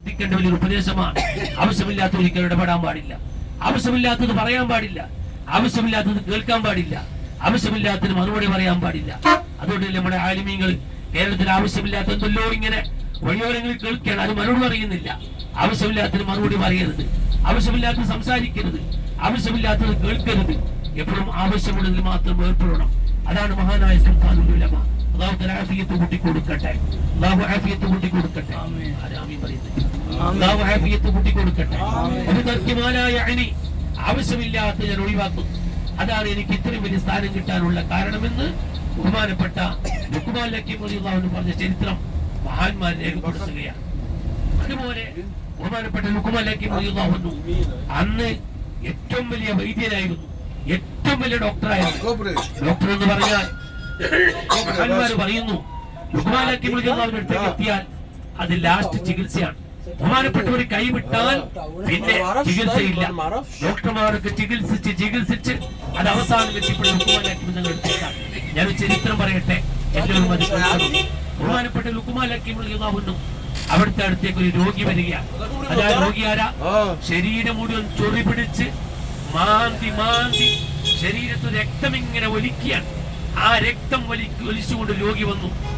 വലിയൊരു ഉപദേശമാണ്. ആവശ്യമില്ലാത്ത ഒരിക്കലും ഇടപെടാൻ പാടില്ല, ആവശ്യമില്ലാത്തത് പറയാൻ പാടില്ല, ആവശ്യമില്ലാത്തത് കേൾക്കാൻ പാടില്ല, ആവശ്യമില്ലാത്തതിന് മറുപടി പറയാൻ പാടില്ല. അതുകൊണ്ട് നമ്മുടെ ആലിമീങ്ങൾ കേരളത്തിൽ ആവശ്യമില്ലാത്ത എന്തെല്ലോ ഇങ്ങനെ വഴിയോരങ്ങളിൽ കേൾക്കുകയാണ്, അത് മറുപടി പറയുന്നില്ല. ആവശ്യമില്ലാത്തതിന് മറുപടി പറയരുത്, ആവശ്യമില്ലാത്തത് സംസാരിക്കരുത്, ആവശ്യമില്ലാത്തത് കേൾക്കരുത്. എപ്പോഴും ആവശ്യമുള്ളതിൽ മാത്രം ഏർപ്പെടണം. അതാണ് മഹാനായ സുൽത്താനുൽ ഉലമ. അല്ലാഹു തആല ആഫിയത്ത് കൂട്ടിക്കൊടുക്കട്ടെ, അല്ലാഹു ആഫിയത്ത് കൂട്ടിക്കൊടുക്കട്ടെ, ആമീൻ പറയുന്നത്. അല്ലാഹു ആഫിയത്ത് കൂട്ടിക്കൊടുക്കട്ടെ. ആവശ്യമില്ലാത്ത ഞാൻ ഒഴിവാക്കുന്നു. അതാണ് എനിക്ക് ഇത്രയും വലിയ സ്ഥാനം കിട്ടാനുള്ള കാരണമെന്ന് ബഹുമാനപ്പെട്ട ലുഖ്മാൻ ഹക്കീം റളിയല്ലാഹു അൻഹു പറഞ്ഞ ചരിത്രം മഹാന്മാർ രേഖപ്പെടുത്തുകയാണ്. അതുപോലെ ബഹുമാനപ്പെട്ട ലുഖ്മാൻ ഹക്കീം റളിയല്ലാഹു അൻഹു അന്ന് ഏറ്റവും വലിയ വൈദ്യനായിരുന്നു, ഏറ്റവും വലിയ ഡോക്ടറായിരുന്നു. ഡോക്ടർ എന്ന് പറഞ്ഞാൽ മഹാന്മാർ പറയുന്നു, ലുഖ്മാൻ ഹക്കീം റളിയല്ലാഹു അൻഹു അടുത്തേക്ക് എത്തിയാൽ അത് ലാസ്റ്റ് ചികിത്സയാണ്. ബഹുമാനപ്പെട്ടവർ കൈവിട്ടാൽ പിന്നെ ചികിത്സയില്ല. ഡോക്ടർമാർക്ക് ചികിത്സിച്ച് അത് അവസാനം എത്തിപ്പെടുന്ന ലുഖ്മാൻ ഹക്കീം തങ്ങളെടുത്തേക്കാണ്. ഞാൻ ചരിത്രം പറയട്ടെ, എല്ലാവരും അത് കേൾക്കണം. ബഹുമാനപ്പെട്ട ലുഖ്മാൻ ഹക്കീം റളിയല്ലാഹു അൻഹു അവിടുത്തെ അടുത്തേക്ക് ഒരു രോഗി വരികയാണ്. അതായത് രോഗി ആരാ? ശരീരം മുഴുവൻ ചൊറി പിടിച്ച് മാന്തി ശരീരത്തിൽ രക്തം ഇങ്ങനെ ഒലിക്കുകയാണ്. ആ രക്തം ഒലിച്ചുകൊണ്ട് രോഗി വന്നു.